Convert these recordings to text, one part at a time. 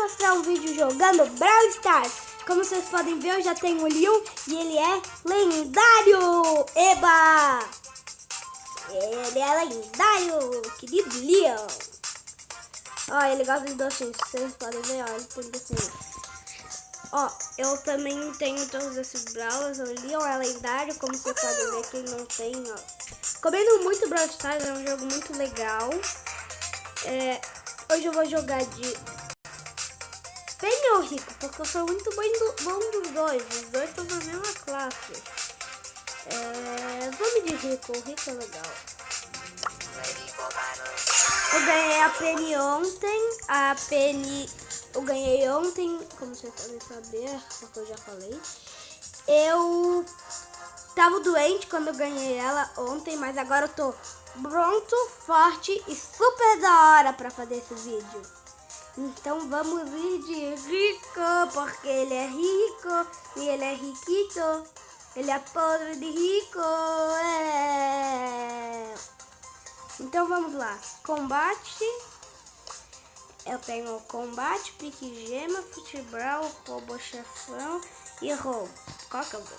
mostrar um vídeo jogando Brawl Stars. Como vocês podem ver, eu já tenho o Leon e ele é lendário. Eba! Ele é lendário, querido Leon. Ó, ele gosta de docinhos, vocês podem ver, ó, ele tem docinhos. Ó, eu também tenho todos esses Brawlers, o Leon é lendário, como vocês podem ver, quem não tem, ó. Comendo muito Brawl Stars, é um jogo muito legal. Hoje eu vou jogar de Penny ou Rico, porque eu sou muito bom dos dois. Os dois estão na mesma classe. Vamos de Rico, o Rico é legal. Eu ganhei a Penny ontem. Eu ganhei ontem, como vocês podem saber, porque eu já falei. Eu tava doente quando eu ganhei ela ontem, mas agora eu tô pronto, forte e super da hora pra fazer esse vídeo. Então vamos ir de Rico, porque ele é rico e ele é riquito. Ele é podre de rico. Então vamos lá. Combate. Eu tenho combate, pique gema, futebol, robô chefão e roubo. Qual que eu vou?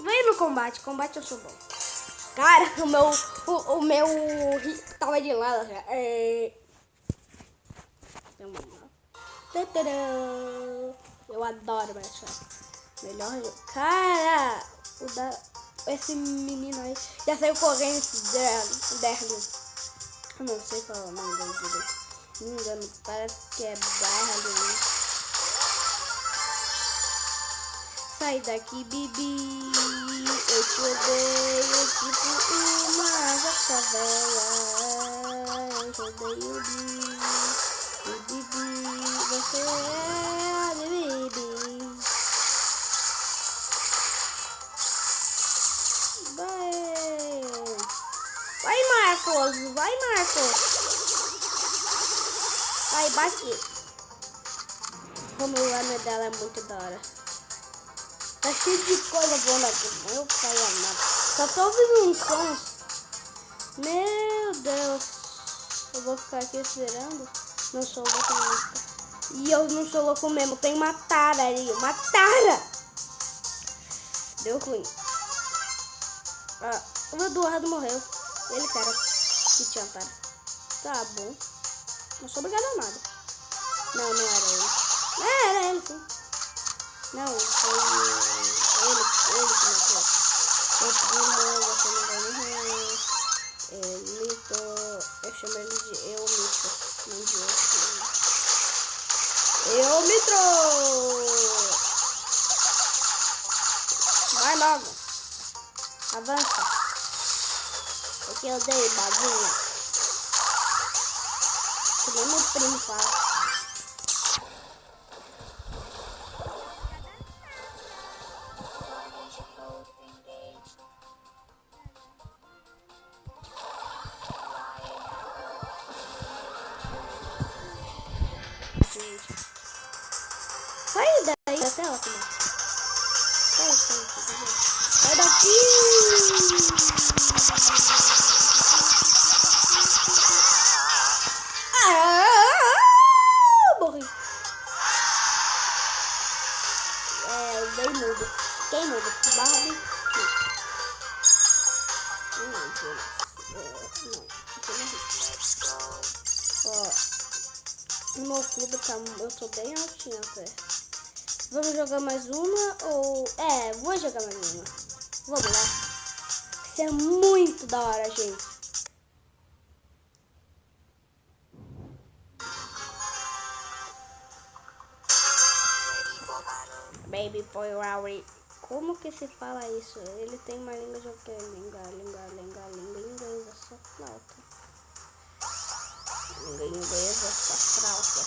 Vem no combate. Combate eu sou bom. Cara, o meu rico tava de lado já. Eu adoro essa. Melhor jogo. Cara, esse menino aí já saiu correndo esse Derlin. Eu não sei falar o nome dele direito. Não me engano, parece que é Derlin. Sai daqui, Bibi. Eu te odeio, tipo uma vaca velha. Eu te odeio, Bibi. Você é a Bibi. Vai, Marcos. Vai, Marcos. Vai, bate. Como o lana dela é muito da hora. Tá cheio de coisa boa aqui. Eu falo nada. Só tô ouvindo uns sons. Meu Deus. Eu vou ficar aqui esperando. Não sou louco mesmo. E eu não sou louco mesmo. Tem uma tara ali. Uma tara. Deu ruim. O meu Eduardo morreu. Ele cara que tinha tara. Tá bom. Não sou obrigado a nada. Não era ele. Era ele sim. Não, foi ele que matou. Eu primo, você não vai morrer. Mito. Eu chamo ele de Eu Mito. Não de Eu Mito. Vai logo. Avança. Porque eu dei bagunça. Que nem meu primo fala. Sai daí da tela, como sai daqui! Morri. Eu dei mudo. Quem mudo? Barbie. No meu clube tá, eu tô bem altinho até. Vamos jogar mais uma ou... vou jogar mais uma. Vamos lá. Isso é muito da hora, gente. Baby boy Rory. Como que se fala isso? Ele tem uma língua de quê? Língua inglesa, só flauta. Língua inglesa, só flauta.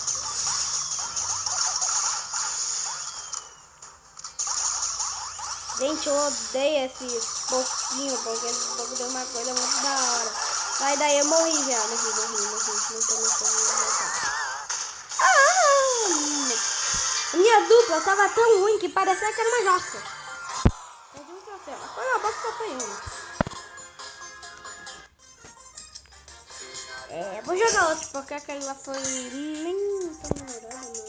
Gente, eu odeio esses pouquinhos, porque esse pouco tem uma coisa muito da hora. Sai daí, eu morri já. Morri. Não tem mais como voltar. Minha dupla tava tão ruim que parecia que era uma jossa. Perdi um troféu. Foi uma boa que só foi uma. Vou jogar outro, porque aquele lá foi nem tão melhorado,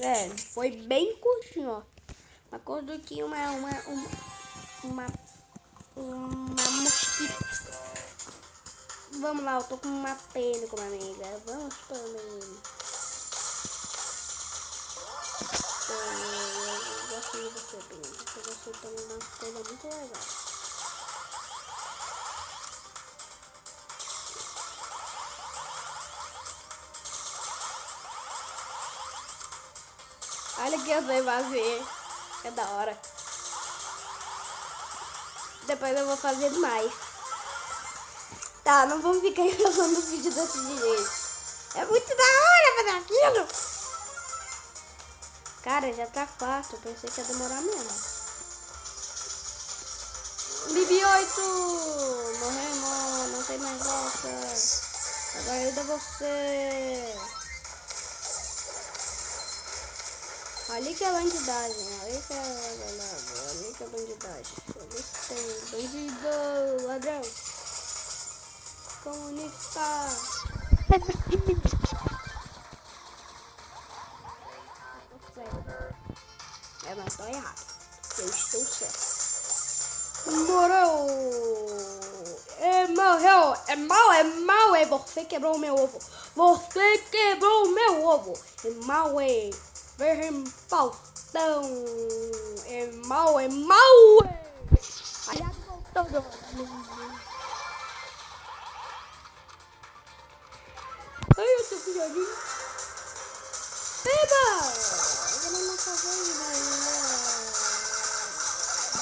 É, foi bem curtinho, ó. Uma cor do que uma mosquito. Vamos lá, eu tô com uma pena com uma amiga. Vamos para ele. Eu gosto de você, Pena. Porque você tem uma coisa muito legal. Olha que eu sei fazer. É da hora. Depois eu vou fazer mais. Tá, não vamos ficar gravando o vídeo desse jeito. É muito da hora fazer aquilo. Cara, já tá 4. Eu pensei que ia demorar mesmo. Bibi 8. Morremos. Não tem mais volta. Agora ajuda você. Ali que é bandidagem. Ali que é bandidagem. Ali que tem bandido. Ladrão. Comunista. Eu não estou errado. Eu estou certo. Morreu. Morreu. É mal, é mal, é. Você quebrou o meu ovo. Você quebrou o meu ovo. É mal, é. Verme Faustão. É mal, é mal, é. Aliás, voltou. Ai, eu tô com jardim. Eba! Eu não tô vendo ainda.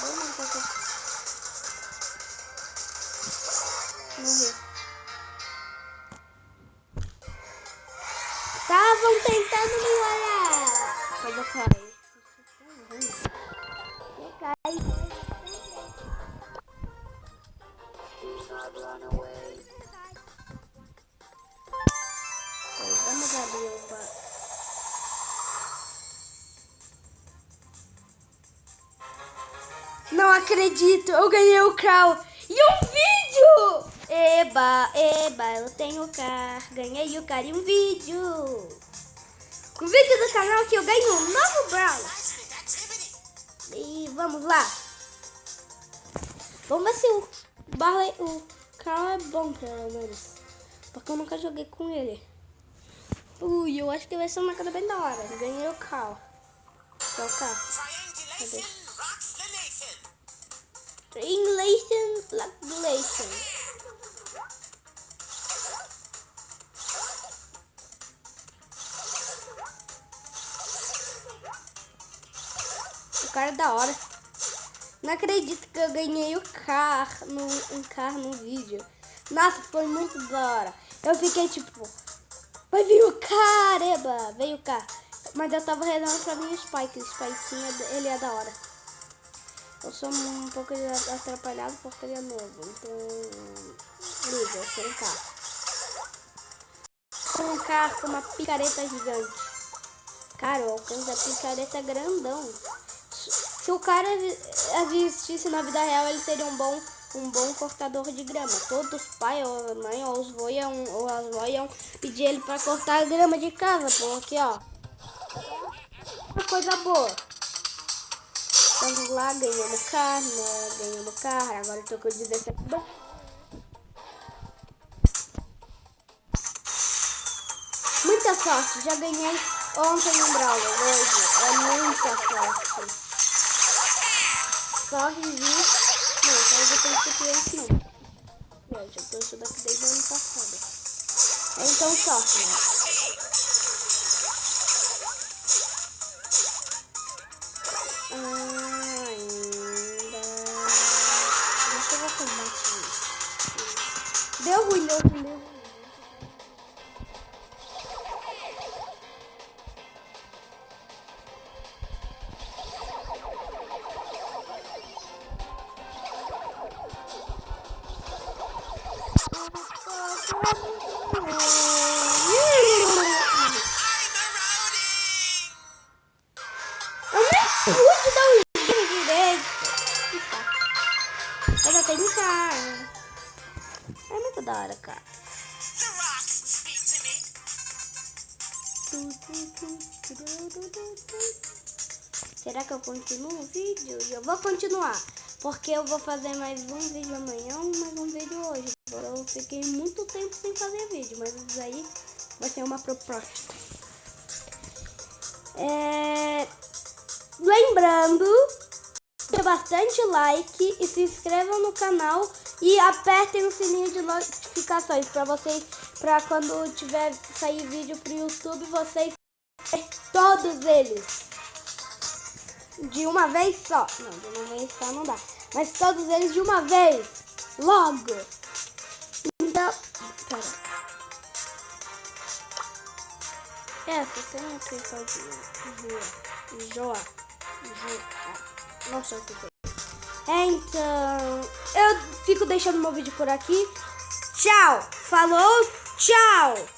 Morri. Estavam tentando me olhar. Mas eu caí. Eu caí. Vamos abrir o bar. Não acredito, eu ganhei o Crow e um vídeo! Eba, eu tenho o car, ganhei o car e um vídeo. Um vídeo do canal que eu ganho um novo Brawl. E vamos lá. Vamos ver se o Crow é bom, pelo menos. Porque eu nunca joguei com ele. Ui, eu acho que vai ser uma coisa bem da hora. Ganhei o Crow. Que é o Crow. Cadê? Triangulation. O cara é da hora. Não acredito que eu ganhei um carro no vídeo. Nossa, foi muito da hora. Eu fiquei tipo, vai vir o caramba, veio o carro. Mas eu tava rezando pra mim o Spike. O Spike, ele é da hora. Eu sou um pouco atrapalhado porque ele é novo. Então, liga, sem carro. Um carro com uma picareta gigante. Cara, eu alcanço a picareta grandão. Se o cara existisse na vida real, ele seria um bom cortador de grama. Todos os pais ou a mãe ou os vô iam pedir ele para cortar a grama de casa, porque ó, uma coisa boa. Vamos lá, ganhamos carro, agora eu tô com 17. Muita sorte, já ganhei ontem um Brawler, hoje é muita sorte. Só vivi. Não, eu tenho que ter esse não. Eu já tô isso daqui desde o ano passado. Então sorte, né? Ainda. Deixa eu ver combate. Deu ruim. Pude dar um giro direito. Eu já tenho carro. É muito da hora, cara. Será que eu continuo o vídeo? Eu vou continuar, porque eu vou fazer mais um vídeo amanhã, mais um vídeo hoje. Eu fiquei muito tempo sem fazer vídeo, mas isso aí vai ser uma proposta. Lembrando, dê bastante like e se inscrevam no canal e apertem o sininho de notificações para quando tiver sair vídeo pro YouTube, vocês todos eles de uma vez só. Não, de uma vez só não dá, mas todos eles de uma vez, logo. Então, pera. Essa tem aqui pode Joa. Nossa, que foi. Então, eu fico deixando meu vídeo por aqui. Tchau. Falou. Tchau.